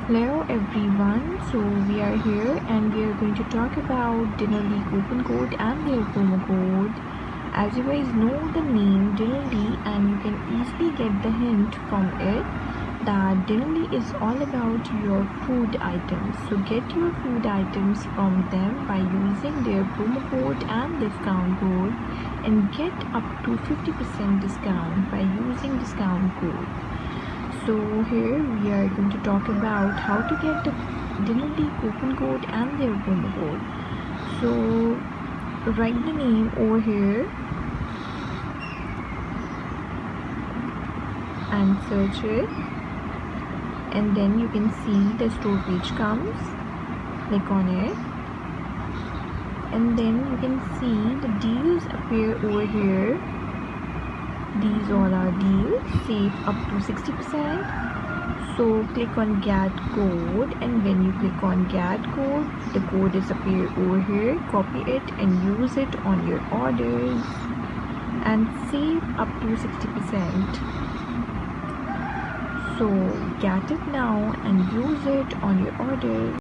Hello everyone, so we are here and we are going to talk about Dinnerly coupon code and their promo code. As you guys know the name Dinnerly and you can easily get the hint from it that Dinnerly is all about your food items. So get your food items from them by using their promo code and discount code and get up to 50% discount by using discount code. So here we are going to talk about how to get the Dinnerly coupon code and their promo code. So write the name over here and search it, and then you can see the store page comes. Click on it, and then you can see the deals appear over here. These all are deals, save up to 60%. So click on get code, and when you click on get code, the code is appear over here. Copy it and use it on your orders and save up to 60%. So get it now and use it on your orders.